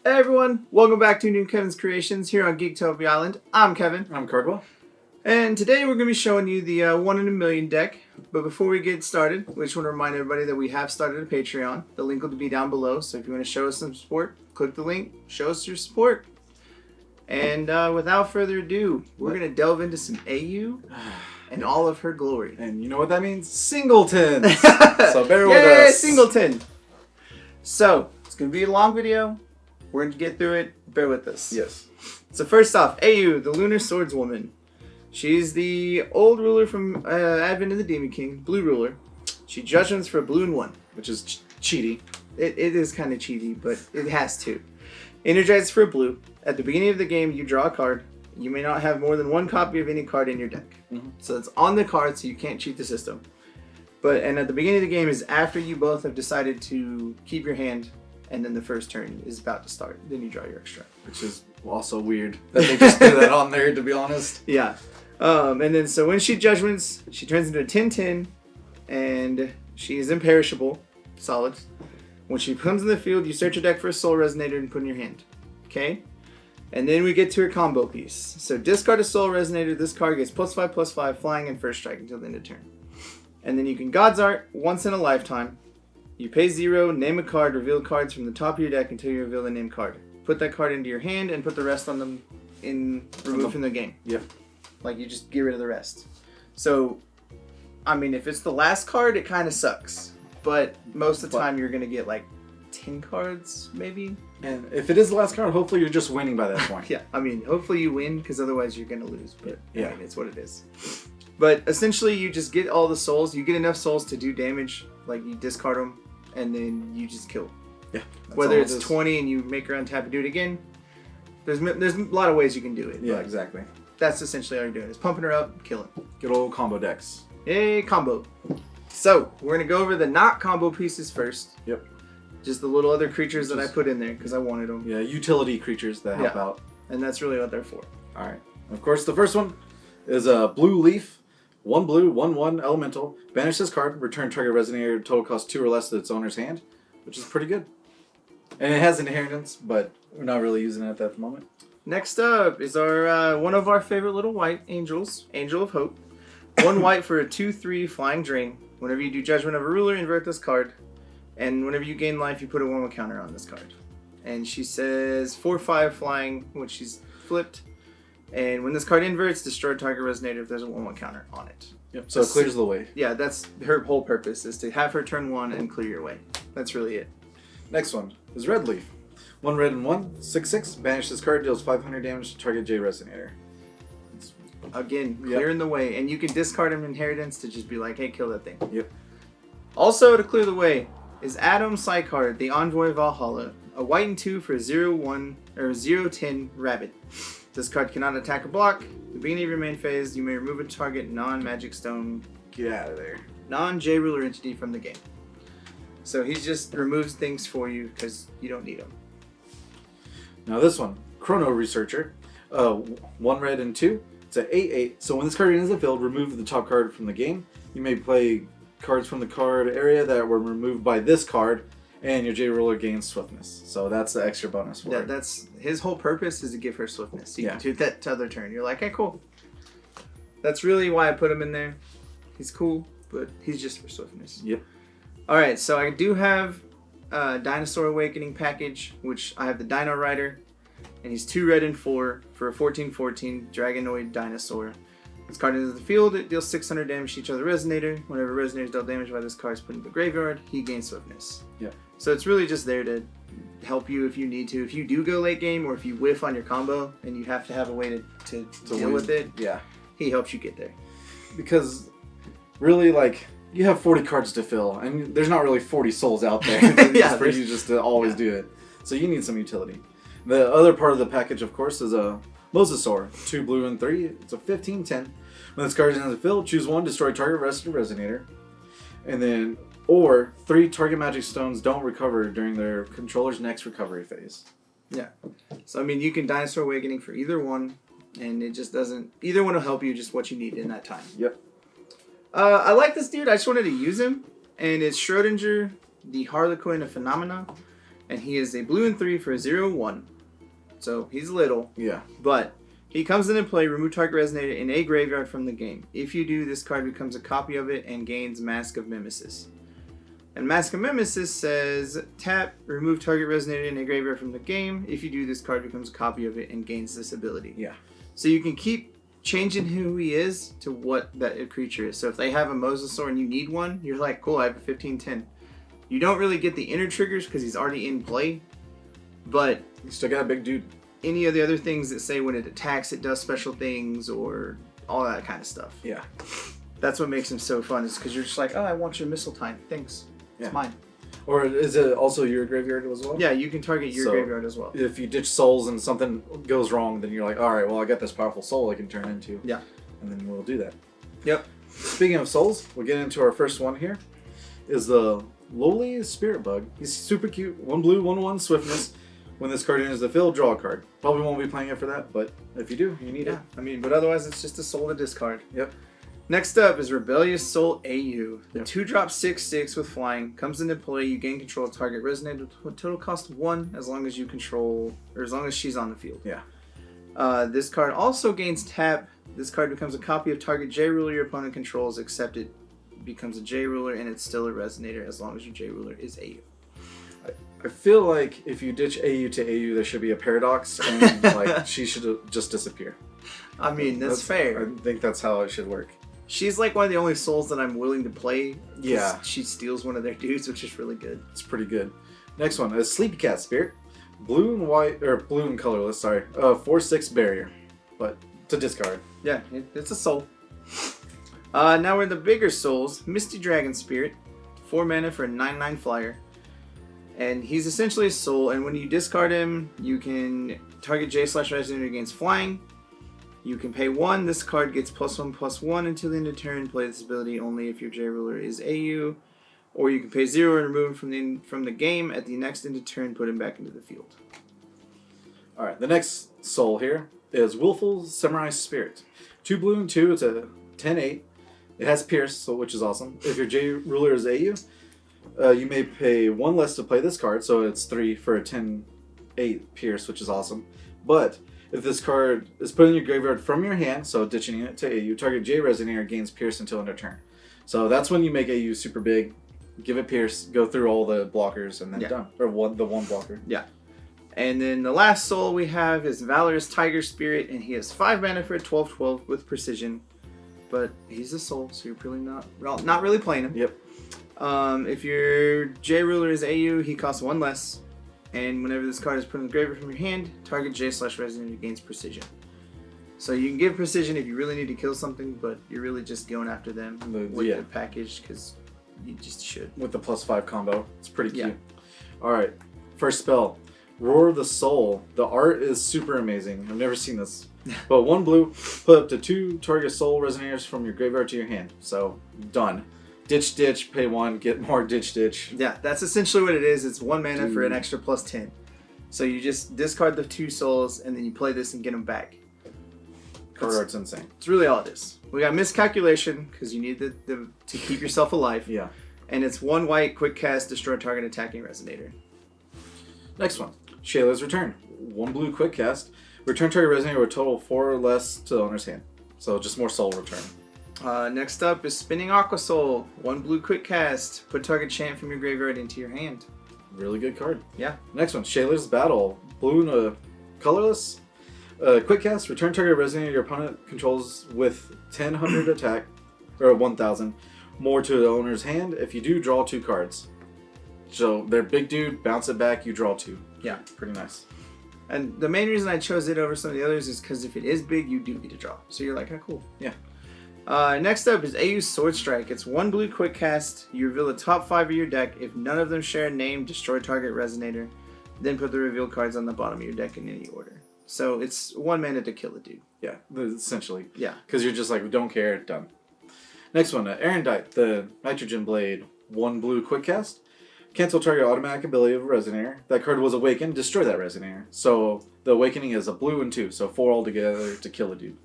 Hey everyone, welcome back to New Kevin's Creations here on Geektopia Island. I'm Kevin. I'm Cardwell. And today we're going to be showing you the 1 in a million deck. But before we get started, we just want to remind everybody that we have started a Patreon. The link will be down below, so if you want to show us some support, click the link, show us your support. And without further ado, we're going to delve into some AU and all of her glory. And you know what that means? Singletons! So bear with Yay, us. Singleton! So, it's going to be a long video. We're going to get through it. Bear with us. Yes. So first off, AU, the Lunar Swordswoman. She's the old ruler from Advent of the Demon King, blue ruler. She judgments for a blue and 1. Which is cheaty. It is kind of cheaty, but it has to. Energizes for a blue. At the beginning of the game, you draw a card. You may not have more than 1 copy of any card in your deck. Mm-hmm. So it's on the card, so you can't cheat the system. And at the beginning of the game is after you both have decided to keep your hand, and then the first turn is about to start. Then you draw your extra. Which is also weird that they just put that on there, to be honest. Yeah. And then so when she judgments, she turns into a 10/10, and she is imperishable. Solid. When she comes in the field, you search your deck for a Soul Resonator and put in your hand. Okay? And then we get to her combo piece. So discard a Soul Resonator. This card gets +5/+5, flying, and first strike until the end of turn. And then you can God's Art once in a lifetime. You pay 0, name a card, reveal cards from the top of your deck until you reveal the named card. Put that card into your hand and put the rest on them removed from the game. Yep. Like, you just get rid of the rest. So, I mean, if it's the last card, it kind of sucks. But most of the time, you're going to get like 10 cards, maybe. And if it is the last card, hopefully you're just winning by that point. Yeah, I mean, hopefully you win, because otherwise you're going to lose. But yeah, I mean, it's what it is. But essentially, you just get all the souls. You get enough souls to do damage. Like, you discard them, and then you just kill. Yeah. Whether it's 20 and you make her untap and do it again, there's a lot of ways you can do it. Yeah, exactly. That's essentially all you're doing, is pumping her up, killing. Good old combo decks. Yay, combo. So, we're going to go over the not combo pieces first. Yep. Just the little other creatures that I put in there, because I wanted them. Yeah, utility creatures that help out. And that's really what they're for. Alright. Of course, the first one is a blue leaf. 1 blue, 1/1 elemental. Banish this card. Return target resonator. Total cost 2 or less to its owner's hand, which is pretty good. And it has inheritance, but we're not really using it at the moment. Next up is our one of our favorite little white angels, Angel of Hope. 1 white for a 2/3 flying drain. Whenever you do Judgment of a Ruler, invert this card. And whenever you gain life, you put a 1/1 counter on this card. And she says 4/5 flying when she's flipped. And when this card inverts, destroy target resonator if there's a 1/1 counter on it. Yep. So it clears the way. Yeah, that's her whole purpose, is to have her turn 1 and clear your way. That's really it. Next one is red leaf. 1 red and 1, 6/6. Banish this card, deals 500 damage to target J resonator. Again, clearing the way. And you can discard an inheritance to just be like, hey, kill that thing. Yep. Also, to clear the way, is Adam Seikhart, the Envoy Valhalla. A white and 2 for 0/1 or 0/10 rabbit. This card cannot attack or block. At the beginning of your main phase, you may remove a target non-magic stone, Get out of there. non-J ruler entity from the game. So he just removes things for you because you don't need them. Now this one, Chrono Researcher. 1 red and 2. It's an 8/8. So when this card enters the field, remove the top card from the game. You may play cards from the card area that were removed by this card, and your J ruler gains swiftness. So that's the extra bonus for it. That's his whole purpose, is to give her swiftness. So you Yeah. can do that to other turn. You're like, hey, cool. That's really why I put him in there. He's cool, but he's just for swiftness. Yep. Alright, so I do have Dinosaur Awakening package, which I have the Dino-Rider, and he's 2 red and 4 for a 14/14 Dragonoid Dinosaur. This card enters the field, it deals 600 damage to each other resonator. Whenever resonator is dealt damage by this card is put into the graveyard, he gains swiftness. Yeah. So it's really just there to help you if you need to. If you do go late game, or if you whiff on your combo and you have to have a way to deal win with it, yeah, he helps you get there. Because really, like, you have 40 cards to fill, and there's not really 40 souls out there for you just to always do it. So you need some utility. The other part of the package, of course, is a Mosasaurus. 2 blue and 3. It's a 15/10. When this card is in the field, choose 1, destroy target resonator. And then, or 3 target magic stones don't recover during their controller's next recovery phase. Yeah. So, I mean, you can Dinosaur Awakening for either one, and it just doesn't... Either one will help you just what you need in that time. Yep. I like this dude. I just wanted to use him. And it's Schrodinger, the Harlequin of Phenomena. And he is a blue and 3 for a 0/1. So he's little. Yeah. But he comes into play, remove target Resonator in a graveyard from the game. If you do, this card becomes a copy of it and gains Mask of Mimesis. And Mask of Mimesis says, tap, remove target Resonator in a graveyard from the game. If you do, this card becomes a copy of it and gains this ability. Yeah. So you can keep changing who he is to what that creature is. So if they have a Mosasaur and you need one, you're like, cool, I have a 15/10. You don't really get the inner triggers because he's already in play. But you still got a big dude. Any of the other things that say when it attacks, it does special things or all that kind of stuff. Yeah. That's what makes him so fun, is because you're just like, oh, I want your missile time. Thanks. It's mine. Or is it also your graveyard as well? Yeah, you can target your graveyard as well. If you ditch souls and something goes wrong, then you're like, all right, well, I got this powerful soul I can turn into. Yeah. And then we'll do that. Yep. Speaking of souls, we'll get into our first one here. Is the Lowly Spirit Bug. He's super cute. 1 blue, 1/1 swiftness. When this card enters the field, draw a card. Probably won't be playing it for that, but if you do, you need it. I mean, but otherwise it's just a soul to discard. Yep. Next up is Rebellious Soul AU. The 2-drop 6/6 with flying comes into play. You gain control of target Resonator with total cost 1 as long as you control, or as long as she's on the field. Yeah. This card also gains tap. This card becomes a copy of target J ruler your opponent controls, except it becomes a J ruler and it's still a Resonator as long as your J ruler is AU. I feel like if you ditch AU to AU, there should be a paradox, and like she should just disappear. I mean, that's fair. I think that's how it should work. She's like one of the only souls that I'm willing to play. Yeah. She steals one of their dudes, which is really good. It's pretty good. Next one is Sleepy Cat Spirit. Blue and white, or blue and colorless, sorry. 4/6 barrier, but to discard. Yeah, it's a soul. Now we're the bigger souls. Misty Dragon Spirit. 4 mana for a 9/9 flyer. And he's essentially a soul, and when you discard him, you can target J/Resonator against flying. You can pay 1. This card gets +1/+1 until the end of turn. Play this ability only if your J ruler is AU. Or you can pay 0 and remove him from the game. At the next end of turn, put him back into the field. Alright, the next soul here is Willful Samurai Spirit. 2 blue and 2, it's a 10/8. It has Pierce, so which is awesome. If your J ruler is AU, you may pay 1 less to play this card, so it's 3 for a 10/8 Pierce, which is awesome. But if this card is put in your graveyard from your hand, so ditching it to AU, target J Resonator gains Pierce until end of turn. So that's when you make AU super big, give it Pierce, go through all the blockers, and then done. Or the one blocker. Yeah. And then the last soul we have is Valorous Tiger Spirit, and he has 5 mana for a 12/12 with precision. But he's a soul, so you're really not really playing him. Yep. If your J ruler is AU, he costs 1 less. And whenever this card is put in the graveyard from your hand, target J/Resonator gains precision. So you can give precision if you really need to kill something, but you're really just going after them with the package because you just should. With the +5 combo. It's pretty cute. Alright, first spell. Roar of the Soul. The art is super amazing. I've never seen this. But 1 blue, put up to 2 target Soul Resonators from your graveyard to your hand. So, done. Ditch, pay 1, get more ditch. Yeah, that's essentially what it is. It's 1 mana for an extra +10. So you just discard the 2 souls, and then you play this and get them back. Card art's insane. It's really all it is. We got Miscalculation, because you need to keep yourself alive. Yeah. And it's 1 white, quick cast, destroy target attacking Resonator. Next one. Shayla's Return. 1 blue, quick cast. Return target Resonator with total 4 or less to the owner's hand. So just more soul return. Next up is Spinning Aqua Soul. 1 blue, quick cast. Put target chant from your graveyard into your hand. Really good card. Yeah. Next one. Shayla's Battle. Blue and colorless. Quick cast. Return target Resonator your opponent controls with 1,000 attack, or 1,000 more to the owner's hand. If you do, draw 2 cards. So they're big dude, bounce it back, you draw 2. Yeah. Pretty nice. And the main reason I chose it over some of the others is because if it is big, you do get to draw. So you're like, oh, cool. Yeah. Next up is AU Sword Strike. It's 1 blue, quick cast. You reveal the top 5 of your deck. If none of them share a name, destroy target Resonator. Then put the revealed cards on the bottom of your deck in any order. So it's 1 mana to kill a dude. Yeah, essentially. Yeah. Because you're just like, we don't care, done. Next one, Erendite, the Nitrogen Blade. 1 blue, quick cast. Cancel target automatic ability of a Resonator. That card was awakened, destroy that Resonator. So the awakening is a blue and 2, so 4 altogether to kill a dude.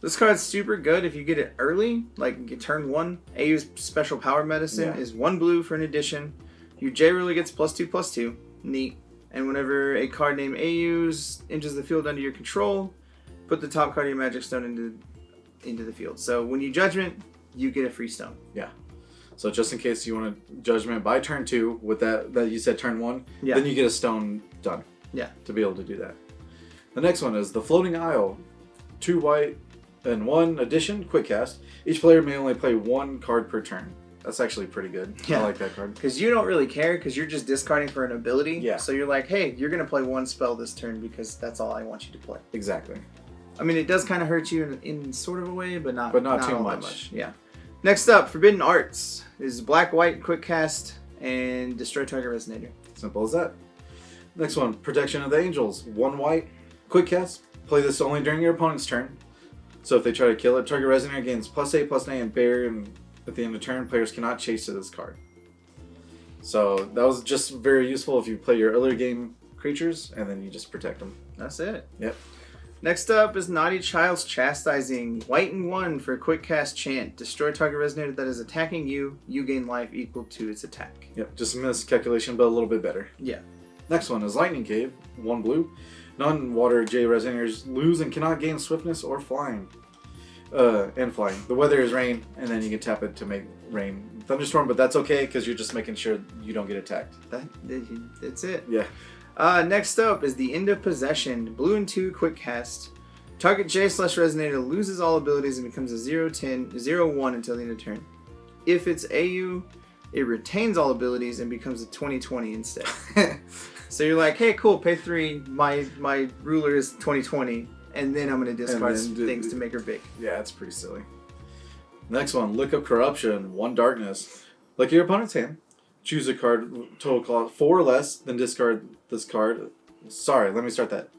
This card's super good if you get it early, like get turn 1. AU's Special Power Medicine is 1 blue for an addition. Your J ruler gets +2/+2. Neat. And whenever a card named AU enters the field under your control, put the top card of your Magic Stone into the field. So when you Judgment, you get a free stone. Yeah. So just in case you want to Judgment by turn 2 with that you said turn 1, then you get a stone done. Yeah. To be able to do that. The next one is the Floating Isle. 2 white and 1 addition, quick cast. Each player may only play 1 card per turn. That's actually pretty good. Yeah. I like that card. Because you don't really care, because you're just discarding for an ability. Yeah. So you're like, hey, you're going to play 1 spell this turn because that's all I want you to play. Exactly. I mean, it does kind of hurt you in sort of a way, but not too all much. That much. Yeah. Next up, Forbidden Arts is black-white, quick cast, and destroy target Resonator. Simple as that. Next one, Protection of the Angels. 1 white, quick cast. Play this only during your opponent's turn. So if they try to kill it, target Resonator gains +8/+9 and bear, and at the end of turn, players cannot chase to this card. So that was just very useful if you play your earlier game creatures, and then you just protect them. That's it. Yep. Next up is Naughty Child's Chastising. White and 1 for a quick cast chant. Destroy target Resonator that is attacking you. You gain life equal to its attack. Yep, just a miscalculation, but a little bit better. Yeah. Next one is Lightning Cave. 1 blue. Non-water J Resonators lose and cannot gain swiftness or flying. And flying. The weather is rain, and then you can tap it to make rain thunderstorm, but that's okay because you're just making sure you don't get attacked. That's it. Yeah. Next up is the End of Possession. Blue and 2 quick cast. Target J/Resonator loses all abilities and becomes a 0/10/0/1 until the end of turn. If it's AU, it retains all abilities and becomes a 20/20 instead. So you're like, hey, cool, pay 3. My ruler is 20/20, and then I'm going to discard some things to make her big. Yeah, it's pretty silly. Next one, Look Up Corruption. 1 darkness. Look at your opponent's hand. Choose a card, total cost 4 or less, then discard this card. Sorry, let me start that.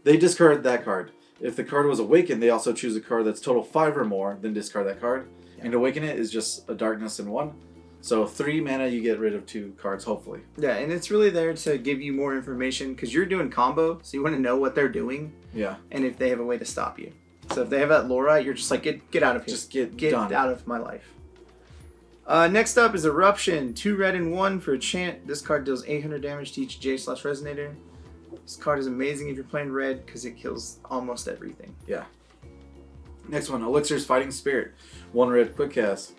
They discard that card. If the card was awakened, they also choose a card that's total 5 or more, then discard that card. Yeah. And awaken it is just a darkness and 1. So 3 mana, you get rid of 2 cards, hopefully. Yeah, and it's really there to give you more information, because you're doing combo, so you want to know what they're doing. Yeah. And if they have a way to stop you. So if they have that Laura, you're just like, get out of here. Just get done. Out of my life. Next up is Eruption. 2 red and 1 for a chant. This card deals 800 damage to each J/Resonator. This card is amazing if you're playing red because it kills almost everything. Yeah. Next one, Elixir's Fighting Spirit. 1 red, quick cast.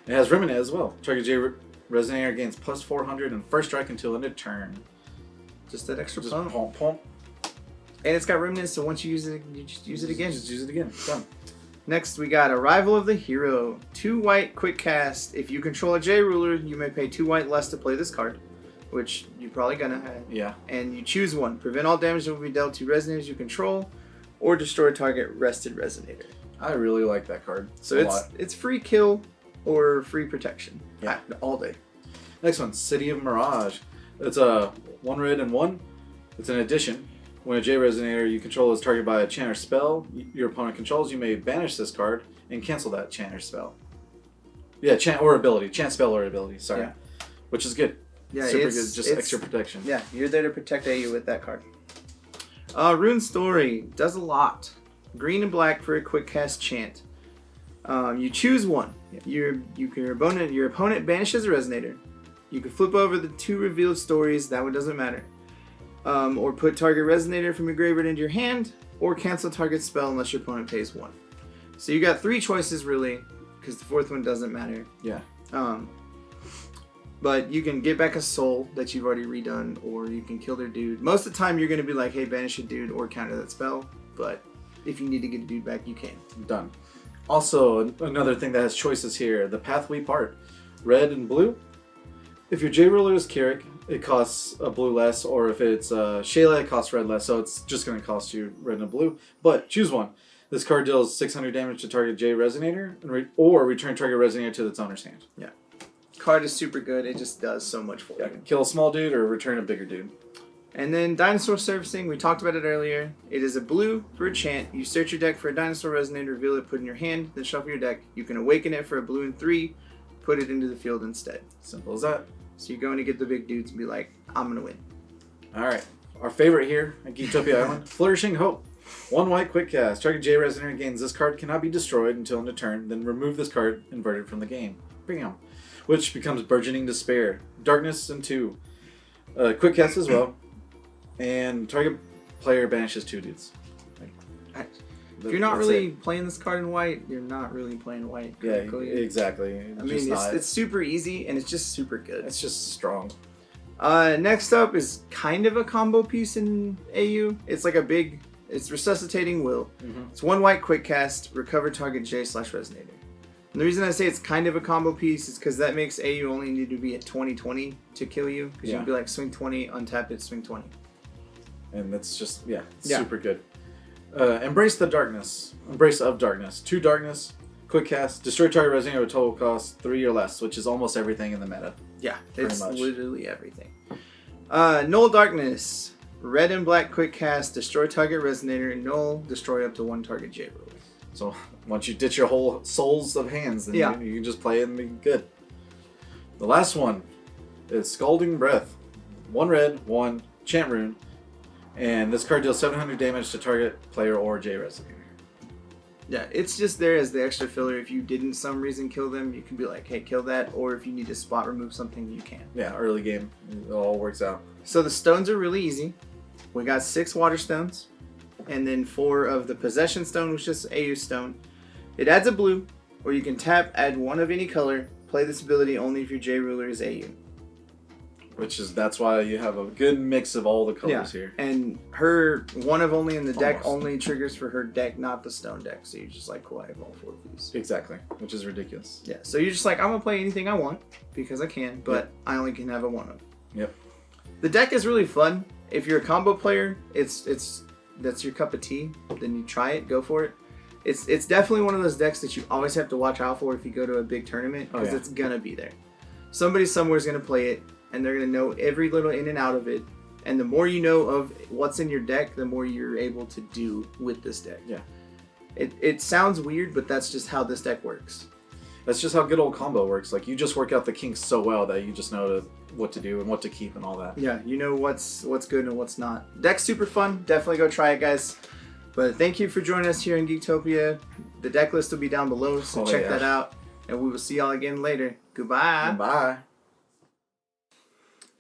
It has Remnant as well. Target J/Resonator gains +400 and first strike until end of turn. Just that extra just pump. Pump, pump. And it's got Remnant, so once you use it, you just use it again. Just use it again. Done. Next, we got Arrival of the Hero. 2 white, quick cast. If you control a J ruler, you may pay 2 white less to play this card, which you're probably gonna have. Yeah. And you choose 1. Prevent all damage that will be dealt to Resonators you control, or destroy target rested Resonator. I really like that card. So it's free kill or free protection. Yeah. All day. Next one, City of Mirage. It's a 1 red and 1. It's an addition. When a J Resonator you control is targeted by a chant or spell your opponent controls, you may banish this card and cancel that chant or spell. Yeah, chant or ability. Chant, spell, or ability. Sorry. Yeah. Which is good. Yeah, super good. Just extra protection. Yeah, you're there to protect AU with that card. Rune Story does a lot. Green and black for a quick cast chant. You choose 1. Your opponent banishes a Resonator. You can flip over the 2 revealed stories. That one doesn't matter. Or put target Resonator from your graveyard into your hand, or cancel target spell unless your opponent pays 1. So you got 3 choices really, because the 4th one doesn't matter. Yeah. But you can get back a soul that you've already redone, or you can kill their dude. Most of the time you're going to be like, hey, banish a dude or counter that spell, but if you need to get a dude back, you can. Done. Also, another thing that has choices here, the Path We Part. Red and blue. If your J ruler is Carrick, it costs a blue less, or if it's Shayla, it costs red less, so it's just going to cost you red and blue. But choose 1. This card deals 600 damage to target J Resonator, or return target Resonator to its owner's hand. Yeah. Card is super good. It just does so much for you. Kill a small dude or return a bigger dude. And then Dinosaur Surfacing, we talked about it earlier. It is a blue for a chant. You search your deck for a Dinosaur Resonator, reveal it, put it in your hand, then shuffle your deck. You can awaken it for a blue and 3, put it into the field instead. Simple as that. So you're going to get the big dudes and be like, I'm going to win. Alright, our favorite here at Geektopia Island, Flourishing Hope. 1 white, quick cast. Target J Resonator gains this card cannot be destroyed until end of turn, then remove this card inverted from the game. Bam. Which becomes Burgeoning Despair. Darkness and 2. Quick cast as well. And target player banishes 2 dudes. If you're not really playing this card in white, you're not really playing white. Yeah, exactly. I mean, it's super easy and it's just super good. It's just strong. Next up is kind of a combo piece in AU. It's like it's Resuscitating Will. It's 1 white quick cast, recover target J/Resonator. And the reason I say it's kind of a combo piece is because that makes AU only need to be at 20/20 to kill you. Because you'd be like swing 20, untap it, swing 20. And that's just, super good. Embrace of Darkness. 2 darkness, quick cast, destroy target resonator with total cost 3 or less, which is almost everything in the meta. Yeah, it's literally everything. Null Darkness. Red and black quick cast, destroy target resonator, null, destroy up to 1 target J ruler. So once you ditch your whole souls of hands, then you can just play it and be good. The last one is Scalding Breath. 1 red, 1 chant rune. And this card deals 700 damage to target player or J resonator. Yeah, it's just there as the extra filler. If you didn't some reason kill them, you can be like, hey, kill that. Or if you need to spot remove something, you can. Yeah, early game. It all works out. So the stones are really easy. We got 6 water stones. And then 4 of the possession stone, which is AU stone. It adds a blue, or you can tap, add 1 of any color. Play this ability only if your J ruler is AU. That's why you have a good mix of all the colors here. And her 1 of only in the deck only triggers for her deck, not the stone deck. So you're just like, cool, I have all 4 of these. Exactly, which is ridiculous. Yeah, so you're just like, I'm going to play anything I want because I can, but I only can have a 1 of. Yep. The deck is really fun. If you're a combo player, that's your cup of tea, then you try it, go for it. It's definitely one of those decks that you always have to watch out for if you go to a big tournament because it's going to be there. Somebody somewhere is going to play it. And they're going to know every little in and out of it. And the more you know of what's in your deck, the more you're able to do with this deck. Yeah. It sounds weird, but that's just how this deck works. That's just how good old combo works. Like, you just work out the kinks so well that you just know what to do and what to keep and all that. Yeah, you know what's good and what's not. Deck's super fun. Definitely go try it, guys. But thank you for joining us here in Geektopia. The deck list will be down below, so check that out. And we will see y'all again later. Goodbye. Goodbye.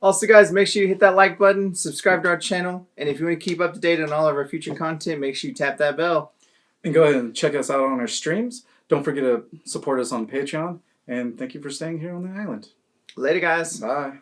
Also, guys, make sure you hit that like button, subscribe to our channel, and if you want to keep up to date on all of our future content, make sure you tap that bell. And go ahead and check us out on our streams. Don't forget to support us on Patreon, and thank you for staying here on the island. Later, guys. Bye.